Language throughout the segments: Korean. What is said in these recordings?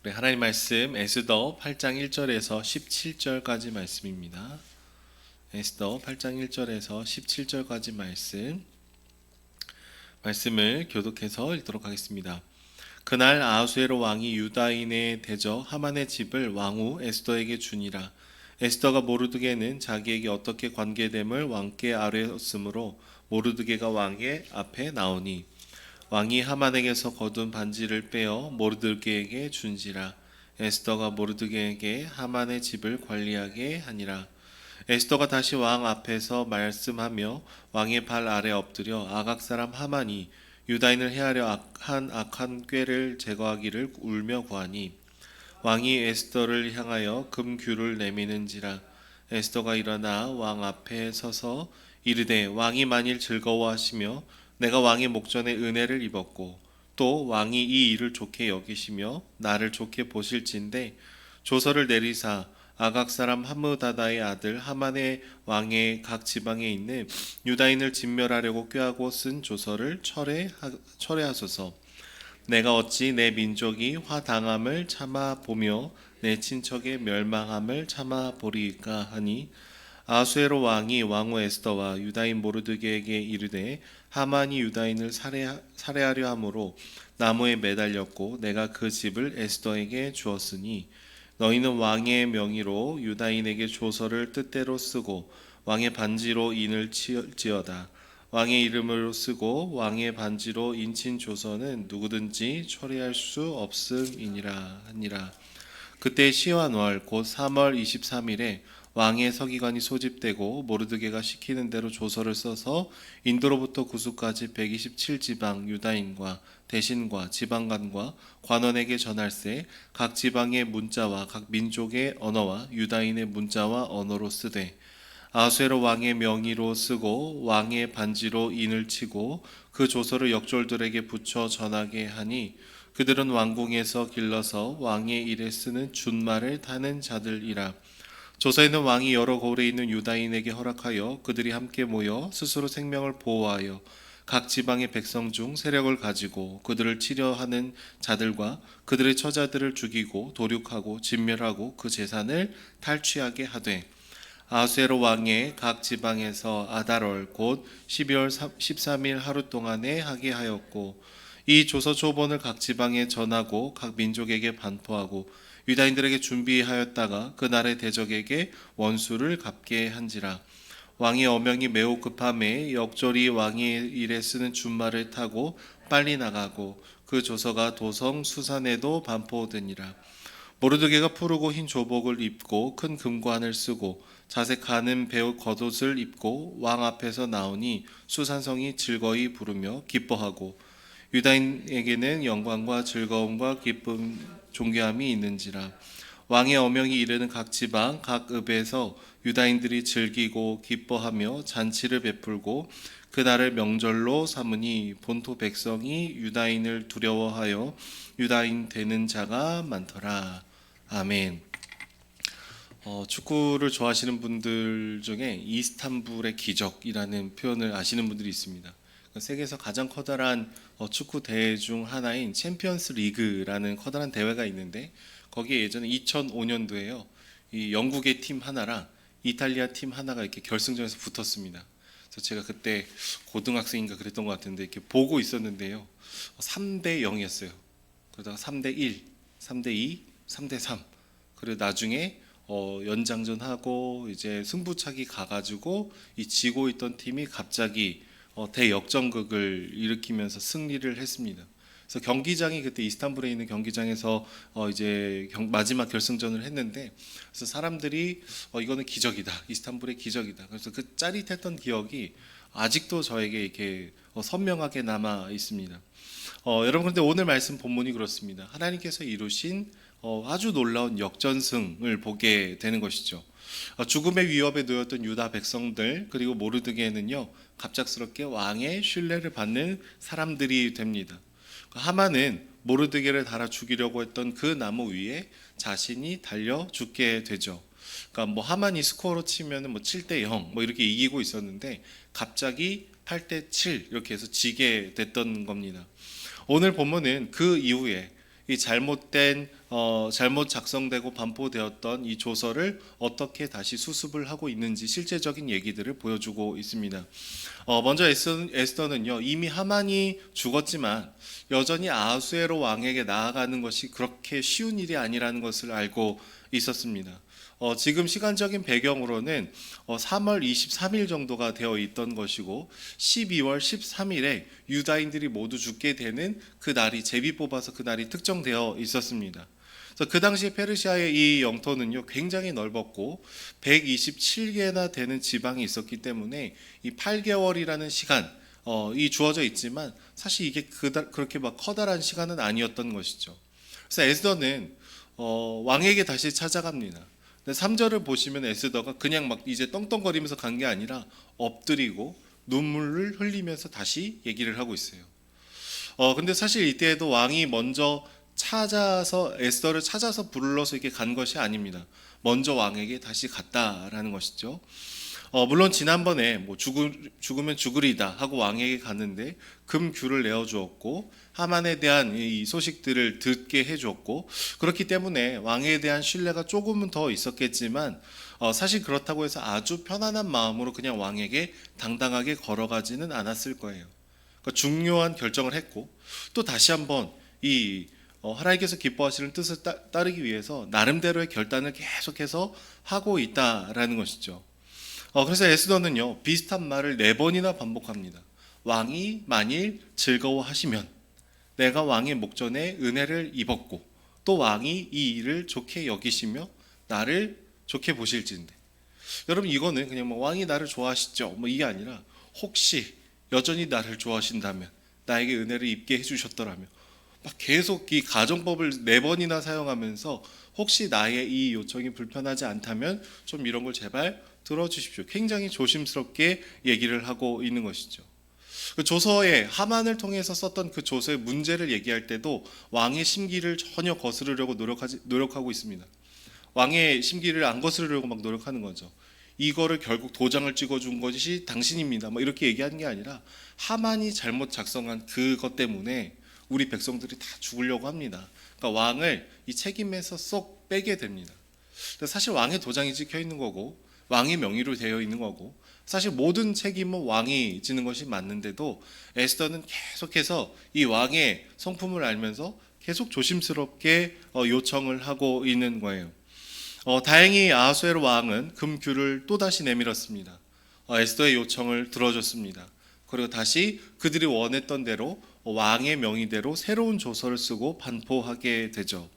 우리 하나님 말씀 에스더 8장 1절에서 17절까지 말씀입니다. 에스더 8장 1절에서 17절까지 말씀을 교독해서 읽도록 하겠습니다. 그날 아하수에로 왕이 유다인의 대저 하만의 집을 왕후 에스더에게 주니라. 에스더가 모르드게는 자기에게 어떻게 관계됨을 왕께 아뢰었으므로 모르드게가 왕의 앞에 나오니 왕이 하만에게서 거둔 반지를 빼어 모르드게에게 준지라. 에스더가 모르드게에게 하만의 집을 관리하게 하니라. 에스더가 다시 왕 앞에서 말씀하며 왕의 발 아래 엎드려 아각 사람 하만이 유다인을 해하려 한 악한 꾀를 제거하기를 울며 구하니 왕이 에스더를 향하여 금규를 내미는지라. 에스더가 일어나 왕 앞에 서서 이르되 왕이 만일 즐거워하시며 내가 왕의 목전에 은혜를 입었고 또 왕이 이 일을 좋게 여기시며 나를 좋게 보실진데 조서를 내리사 아각 사람 함므다다의 아들 하만의 왕의 각 지방에 있는 유다인을 진멸하려고 꾀하고 쓴 조서를 철회하소서. 내가 어찌 내 민족이 화당함을 참아 보며 내 친척의 멸망함을 참아 보리이까 하니 아수에로 왕이 왕후 에스더와 유다인 모르드게에게 이르되 하만이 유다인을 살해하려 함으로 나무에 매달렸고 내가 그 집을 에스더에게 주었으니 너희는 왕의 명의로 유다인에게 조서를 뜻대로 쓰고 왕의 반지로 인을 지어다. 왕의 이름으로 쓰고 왕의 반지로 인친 조서는 누구든지 초래할 수 없음이니라 하니라. 그때 시완월 곧 3월 23일에 왕의 서기관이 소집되고 모르드게가 시키는 대로 조서를 써서 인도로부터 구수까지 127지방 유다인과 대신과 지방관과 관원에게 전할세 각 지방의 문자와 각 민족의 언어와 유다인의 문자와 언어로 쓰되 아수에로 왕의 명의로 쓰고 왕의 반지로 인을 치고 그 조서를 역졸들에게 붙여 전하게 하니 그들은 왕궁에서 길러서 왕의 일에 쓰는 준말을 타는 자들이라. 조서에는 왕이 여러 고을에 있는 유다인에게 허락하여 그들이 함께 모여 스스로 생명을 보호하여 각 지방의 백성 중 세력을 가지고 그들을 치려하는 자들과 그들의 처자들을 죽이고 도륙하고 진멸하고 그 재산을 탈취하게 하되 아수에로 왕의 각 지방에서 아달월 곧 12월 13일 하루 동안에 하게 하였고 이 조서 초본을 각 지방에 전하고 각 민족에게 반포하고 유다인들에게 준비하였다가 그날의 대적에게 원수를 갚게 한지라. 왕의 어명이 매우 급함에 역졸이 왕의 일에 쓰는 준말을 타고 빨리 나가고 그 조서가 도성 수산에도 반포되니라. 모르드게가 푸르고 흰 조복을 입고 큰 금관을 쓰고 자색 가는 배우 겉옷을 입고 왕 앞에서 나오니 수산성이 즐거이 부르며 기뻐하고 유다인에게는 영광과 즐거움과 기쁨 존귀함이 있는지라. 왕의 어명이 이르는 각 지방 각 읍에서 유다인들이 즐기고 기뻐하며 잔치를 베풀고 그날을 명절로 삼으니 본토 백성이 유다인을 두려워하여 유다인 되는 자가 많더라. 아멘. 축구를 좋아하시는 분들 중에 이스탄불의 기적이라는 표현을 아시는 분들이 있습니다. 세계에서 가장 커다란 축구 대회 중 하나인 챔피언스 리그라는 커다란 대회가 있는데 거기에 예전에 2005년도에요. 이 영국의 팀 하나랑 이탈리아 팀 하나가 이렇게 결승전에서 붙었습니다. 그래서 제가 그때 고등학생인가 그랬던 것 같은데 이렇게 보고 있었는데요. 3대 0이었어요. 그러다가 3대 1, 3대 2, 3대 3. 그리고 나중에 연장전하고 이제 승부차기 가가지고 이 지고 있던 팀이 갑자기 대역전극을 일으키면서 승리를 했습니다. 그래서 경기장이 그때 이스탄불에 있는 경기장에서 이제 마지막 결승전을 했는데 그래서 사람들이 이거는 기적이다, 이스탄불의 기적이다. 그래서 그 짜릿했던 기억이 아직도 저에게 이렇게 선명하게 남아 있습니다. 여러분 그런데 오늘 말씀 본문이 그렇습니다. 하나님께서 이루신 아주 놀라운 역전승을 보게 되는 것이죠. 죽음의 위협에 놓였던 유다 백성들 그리고 모르드게는요 갑작스럽게 왕의 신뢰를 받는 사람들이 됩니다. 하만은 모르드게를 달아 죽이려고 했던 그 나무 위에 자신이 달려 죽게 되죠. 그러니까 뭐 하만이 스코어로 치면은 뭐 7대 0 뭐 이렇게 이기고 있었는데 갑자기 8대 7 이렇게 해서 지게 됐던 겁니다. 오늘 본문은 그 이후에 이 잘못된 잘못 작성되고 반포되었던 이 조서를 어떻게 다시 수습을 하고 있는지 실제적인 얘기들을 보여주고 있습니다. 먼저 에스더는요, 이미 하만이 죽었지만 여전히 아하수에로 왕에게 나아가는 것이 그렇게 쉬운 일이 아니라는 것을 알고 있었습니다. 지금 시간적인 배경으로는 3월 23일 정도가 되어 있던 것이고 12월 13일에 유다인들이 모두 죽게 되는 그 날이 제비 뽑아서 그 날이 특정되어 있었습니다. 그래서 그 당시 페르시아의 이 영토는요 굉장히 넓었고 127개나 되는 지방이 있었기 때문에 이 8개월이라는 시간 이 주어져 있지만 사실 이게 그렇게 막 커다란 시간은 아니었던 것이죠. 그래서 에스더는 왕에게 다시 찾아갑니다. 3절을 보시면 에스더가 그냥 막 이제 떵떵거리면서 간 게 아니라 엎드리고 눈물을 흘리면서 다시 얘기를 하고 있어요. 근데 사실 이때에도 왕이 먼저 찾아서 에스더를 찾아서 불러서 이렇게 간 것이 아닙니다. 먼저 왕에게 다시 갔다라는 것이죠. 물론 지난번에 뭐 죽으면 죽으리다 하고 왕에게 갔는데 금규를 내어 주었고 하만에 대한 이 소식들을 듣게 해 주었고 그렇기 때문에 왕에 대한 신뢰가 조금은 더 있었겠지만 사실 그렇다고 해서 아주 편안한 마음으로 그냥 왕에게 당당하게 걸어가지는 않았을 거예요. 그러니까 중요한 결정을 했고 또 다시 한번 이 하나님께서 기뻐하시는 뜻을 따르기 위해서 나름대로의 결단을 계속해서 하고 있다라는 것이죠. 그래서 에스더는요 비슷한 말을 4번이나 반복합니다. 왕이 만일 즐거워하시면 내가 왕의 목전에 은혜를 입었고 또 왕이 이 일을 좋게 여기시며 나를 좋게 보실진데. 여러분 이거는 그냥 뭐 왕이 나를 좋아하시죠 뭐 이게 아니라 혹시 여전히 나를 좋아하신다면 나에게 은혜를 입게 해주셨더라면 막 계속 이 가정법을 4번이나 사용하면서 혹시 나의 이 요청이 불편하지 않다면 좀 이런 걸 제발 들어주십시오. 굉장히 조심스럽게 얘기를 하고 있는 것이죠. 그 조서에 하만을 통해서 썼던 그 조서의 문제를 얘기할 때도 왕의 심기를 전혀 거스르려고 노력하고 있습니다. 왕의 심기를 안 거스르려고 막 노력하는 거죠. 이거를 결국 도장을 찍어준 것이 당신입니다. 뭐 이렇게 얘기하는 게 아니라 하만이 잘못 작성한 그것 때문에 우리 백성들이 다 죽으려고 합니다. 그러니까 왕을 이 책임에서 쏙 빼게 됩니다. 사실 왕의 도장이 찍혀 있는 거고 왕의 명의로 되어 있는 거고 사실 모든 책임은 왕이 지는 것이 맞는데도 에스더는 계속해서 이 왕의 성품을 알면서 계속 조심스럽게 요청을 하고 있는 거예요. 다행히 아하수에로 왕은 금규를 또다시 내밀었습니다. 에스더의 요청을 들어줬습니다. 그리고 다시 그들이 원했던 대로 왕의 명의대로 새로운 조서를 쓰고 반포하게 되죠.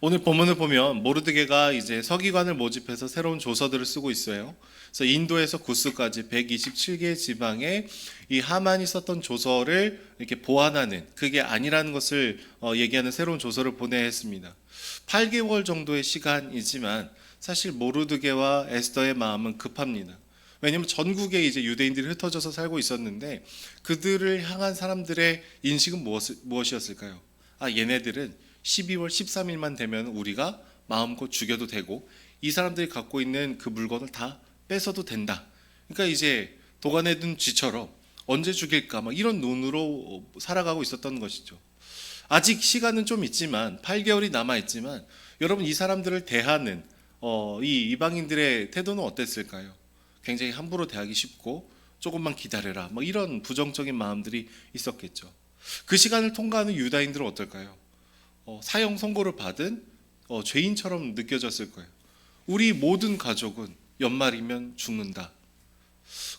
오늘 본문을 보면 모르드게가 이제 서기관을 모집해서 새로운 조서들을 쓰고 있어요. 그래서 인도에서 구스까지 127개 지방에 이 하만이 썼던 조서를 이렇게 보완하는 그게 아니라는 것을 얘기하는 새로운 조서를 보내야 했습니다. 8개월 정도의 시간이지만 사실 모르드게와 에스더의 마음은 급합니다. 왜냐하면 전국에 이제 유대인들이 흩어져서 살고 있었는데 그들을 향한 사람들의 인식은 무엇이었을까요? 얘네들은 12월 13일만 되면 우리가 마음껏 죽여도 되고 이 사람들이 갖고 있는 그 물건을 다 뺏어도 된다. 그러니까 이제 도간에 든 쥐처럼 언제 죽일까 막 이런 눈으로 살아가고 있었던 것이죠. 아직 시간은 좀 있지만 8개월이 남아 있지만 여러분 이 사람들을 대하는 이 이방인들의 태도는 어땠을까요? 굉장히 함부로 대하기 쉽고 조금만 기다려라 뭐 이런 부정적인 마음들이 있었겠죠. 그 시간을 통과하는 유다인들은 어떨까요? 사형 선고를 받은 죄인처럼 느껴졌을 거예요. 우리 모든 가족은 연말이면 죽는다.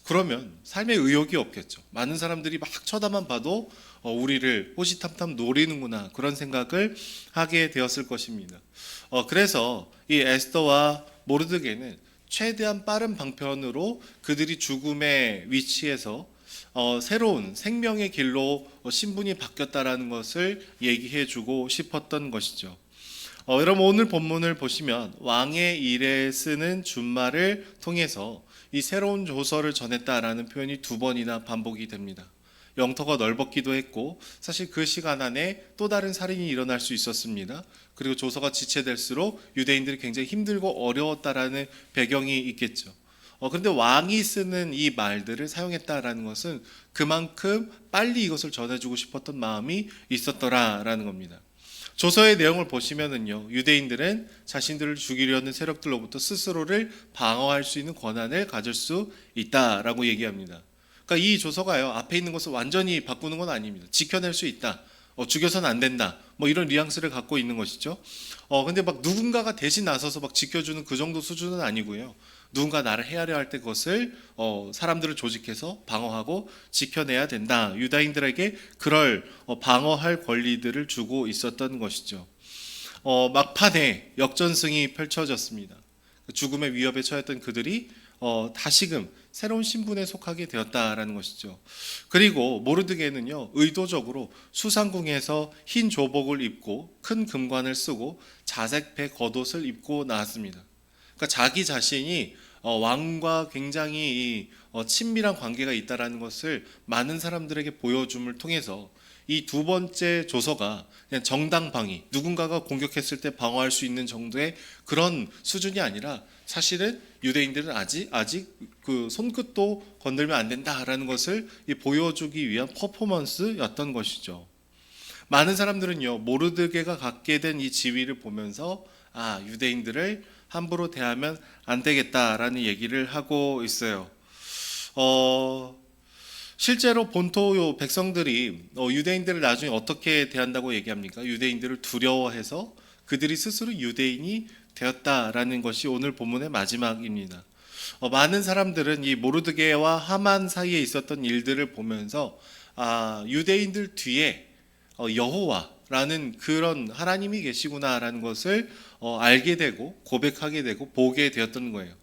그러면 삶의 의욕이 없겠죠. 많은 사람들이 막 쳐다만 봐도 우리를 호시탐탐 노리는구나 그런 생각을 하게 되었을 것입니다. 그래서 이 에스더와 모르드게는 최대한 빠른 방편으로 그들이 죽음의 위치에서 새로운 생명의 길로 신분이 바뀌었다라는 것을 얘기해 주고 싶었던 것이죠. 여러분 오늘 본문을 보시면 왕의 일에 쓰는 준말을 통해서 이 새로운 조서를 전했다라는 표현이 2번이나 반복이 됩니다. 영토가 넓었기도 했고 사실 그 시간 안에 또 다른 살인이 일어날 수 있었습니다. 그리고 조서가 지체될수록 유대인들이 굉장히 힘들고 어려웠다라는 배경이 있겠죠. 그런데 왕이 쓰는 이 말들을 사용했다라는 것은 그만큼 빨리 이것을 전해주고 싶었던 마음이 있었더라라는 겁니다. 조서의 내용을 보시면은요, 유대인들은 자신들을 죽이려는 세력들로부터 스스로를 방어할 수 있는 권한을 가질 수 있다라고 얘기합니다. 그러니까 이 조서가요, 앞에 있는 것을 완전히 바꾸는 건 아닙니다. 지켜낼 수 있다. 죽여서는 안 된다. 뭐 이런 뉘앙스를 갖고 있는 것이죠. 근데 막 누군가가 대신 나서서 막 지켜주는 그 정도 수준은 아니고요. 누군가 나를 헤아려 할 때 그것을 사람들을 조직해서 방어하고 지켜내야 된다. 유다인들에게 그럴 방어할 권리들을 주고 있었던 것이죠. 막판에 역전승이 펼쳐졌습니다. 죽음의 위협에 처했던 그들이 다시금 새로운 신분에 속하게 되었다라는 것이죠. 그리고 모르드게는요, 의도적으로 수상궁에서 흰 조복을 입고 큰 금관을 쓰고 자색배 겉옷을 입고 나왔습니다. 그러니까 자기 자신이 왕과 굉장히 친밀한 관계가 있다라는 것을 많은 사람들에게 보여줌을 통해서 이 두 번째 조서가 그냥 정당방위, 누군가가 공격했을 때 방어할 수 있는 정도의 그런 수준이 아니라 사실은 유대인들은 아직 그 손끝도 건들면 안 된다라는 것을 보여주기 위한 퍼포먼스였던 것이죠. 많은 사람들은요, 모르드게가 갖게 된 이 지위를 보면서 유대인들을 함부로 대하면 안 되겠다라는 얘기를 하고 있어요. 실제로 본토 백성들이 유대인들을 나중에 어떻게 대한다고 얘기합니까? 유대인들을 두려워해서 그들이 스스로 유대인이 되었다라는 것이 오늘 본문의 마지막입니다. 많은 사람들은 이 모르드게와 하만 사이에 있었던 일들을 보면서 유대인들 뒤에 여호와라는 그런 하나님이 계시구나라는 것을 알게 되고 고백하게 되고 보게 되었던 거예요.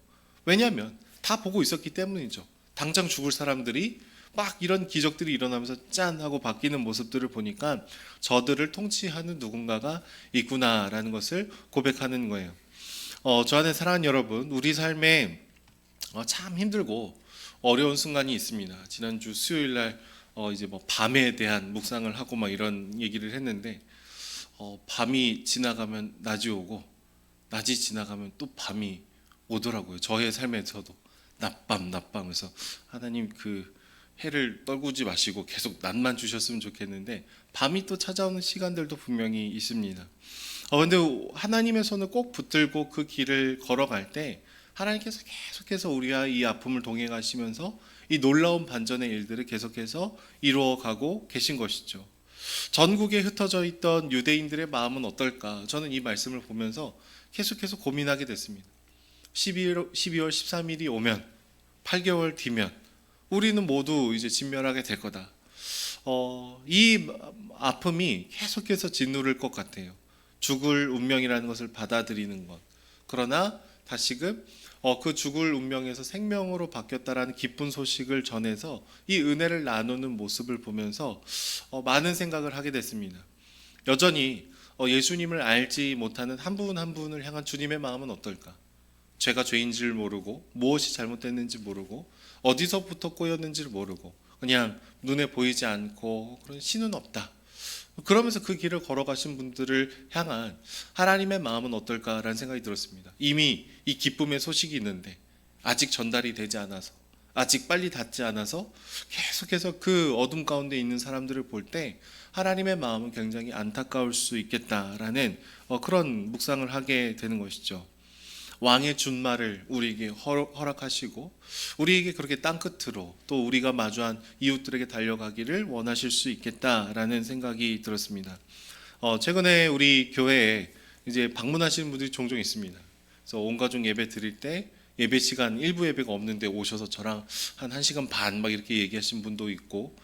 왜냐하면 다 보고 있었기 때문이죠. 당장 죽을 사람들이 막 이런 기적들이 일어나면서 짠 하고 바뀌는 모습들을 보니까 저들을 통치하는 누군가가 있구나라는 것을 고백하는 거예요. 저 안에 사랑하는 여러분, 우리 삶에 참 힘들고 어려운 순간이 있습니다. 지난주 수요일 날 이제 뭐 밤에 대한 묵상을 하고 막 이런 얘기를 했는데 밤이 지나가면 낮이 오고 낮이 지나가면 또 밤이 오더라고요. 저의 삶에서도 낮밤 그래서 하나님 그 해를 떨구지 마시고 계속 낮만 주셨으면 좋겠는데 밤이 또 찾아오는 시간들도 분명히 있습니다. 근데 하나님의 손을 꼭 붙들고 그 길을 걸어갈 때 하나님께서 계속해서 우리와 이 아픔을 동행하시면서 이 놀라운 반전의 일들을 계속해서 이루어가고 계신 것이죠. 전국에 흩어져 있던 유대인들의 마음은 어떨까? 저는 이 말씀을 보면서 계속해서 고민하게 됐습니다. 12월 13일이 오면 8개월 뒤면 우리는 모두 이제 진멸하게 될 거다. 이 아픔이 계속해서 짓누를 것 같아요. 죽을 운명이라는 것을 받아들이는 것. 그러나 다시금 그 죽을 운명에서 생명으로 바뀌었다라는 기쁜 소식을 전해서 이 은혜를 나누는 모습을 보면서 많은 생각을 하게 됐습니다. 여전히 예수님을 알지 못하는 한 분 한 분을 향한 주님의 마음은 어떨까? 죄가 죄인지를 모르고 무엇이 잘못됐는지 모르고 어디서부터 꼬였는지를 모르고 그냥 눈에 보이지 않고 그런 신은 없다. 그러면서 그 길을 걸어가신 분들을 향한 하나님의 마음은 어떨까라는 생각이 들었습니다. 이미 이 기쁨의 소식이 있는데 아직 전달이 되지 않아서 아직 빨리 닿지 않아서 계속해서 그 어둠 가운데 있는 사람들을 볼 때 하나님의 마음은 굉장히 안타까울 수 있겠다라는 그런 묵상을 하게 되는 것이죠. 왕의 준말을 우리에게 허락하시고 우리에게 그렇게 땅끝으로 또 우리가 마주한 이웃들에게 달려가기를 원하실 수 있겠다라는 생각이 들었습니다. 최근에 우리 교회에 이제 방문하시는 분들이 종종 있습니다. 그래서 온 가족 예배 드릴 때 예배 시간 일부 예배가 없는데 오셔서 저랑 한 1시간 반 막 이렇게 얘기하신 분도 있고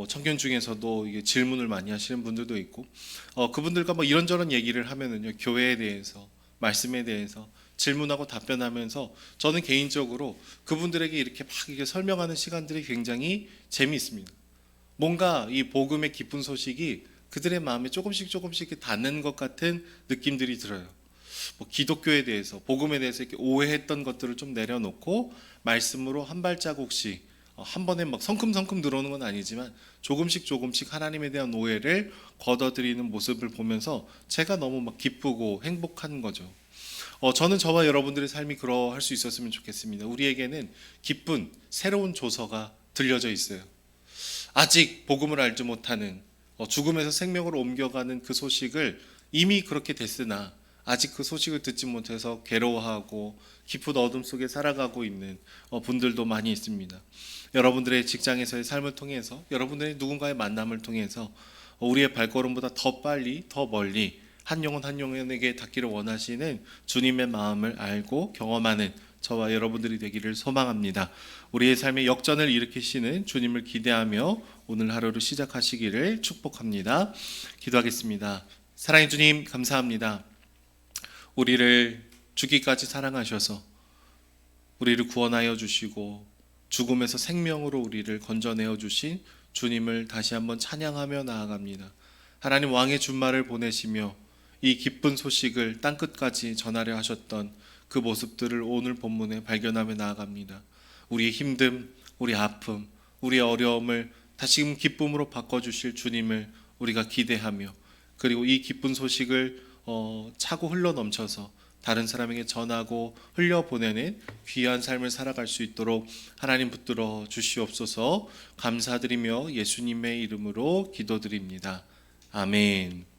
청년 중에서도 이게 질문을 많이 하시는 분들도 있고 그분들과 뭐 이런저런 얘기를 하면은요 교회에 대해서 말씀에 대해서 질문하고 답변하면서 저는 개인적으로 그분들에게 이렇게 막 이렇게 설명하는 시간들이 굉장히 재미있습니다. 뭔가 이 복음의 기쁜 소식이 그들의 마음에 조금씩 닿는 것 같은 느낌들이 들어요. 뭐 기독교에 대해서 복음에 대해서 이렇게 오해했던 것들을 좀 내려놓고 말씀으로 한 발자국씩 한 번에 막 성큼성큼 들어오는 건 아니지만 조금씩 하나님에 대한 오해를 걷어들이는 모습을 보면서 제가 너무 막 기쁘고 행복한 거죠. 저는 저와 여러분들의 삶이 그러할 수 있었으면 좋겠습니다. 우리에게는 기쁜 새로운 조서가 들려져 있어요. 아직 복음을 알지 못하는 죽음에서 생명으로 옮겨가는 그 소식을 이미 그렇게 됐으나 아직 그 소식을 듣지 못해서 괴로워하고 깊은 어둠 속에 살아가고 있는 분들도 많이 있습니다. 여러분들의 직장에서의 삶을 통해서, 여러분들의 누군가의 만남을 통해서 우리의 발걸음보다 더 빨리, 더 멀리 한 영혼 한 영혼에게 닿기를 원하시는 주님의 마음을 알고 경험하는 저와 여러분들이 되기를 소망합니다. 우리의 삶의 역전을 일으키시는 주님을 기대하며 오늘 하루를 시작하시기를 축복합니다. 기도하겠습니다. 사랑의 주님, 감사합니다. 우리를 죽기까지 사랑하셔서 우리를 구원하여 주시고 죽음에서 생명으로 우리를 건져내어 주신 주님을 다시 한번 찬양하며 나아갑니다. 하나님, 왕의 준말을 보내시며 이 기쁜 소식을 땅끝까지 전하려 하셨던 그 모습들을 오늘 본문에 발견하며 나아갑니다. 우리의 힘듦, 우리의 아픔, 우리의 어려움을 다시금 기쁨으로 바꿔주실 주님을 우리가 기대하며, 그리고 이 기쁜 소식을 차고 흘러넘쳐서 다른 사람에게 전하고 흘려보내는 귀한 삶을 살아갈 수 있도록 하나님 붙들어 주시옵소서. 감사드리며 예수님의 이름으로 기도드립니다. 아멘.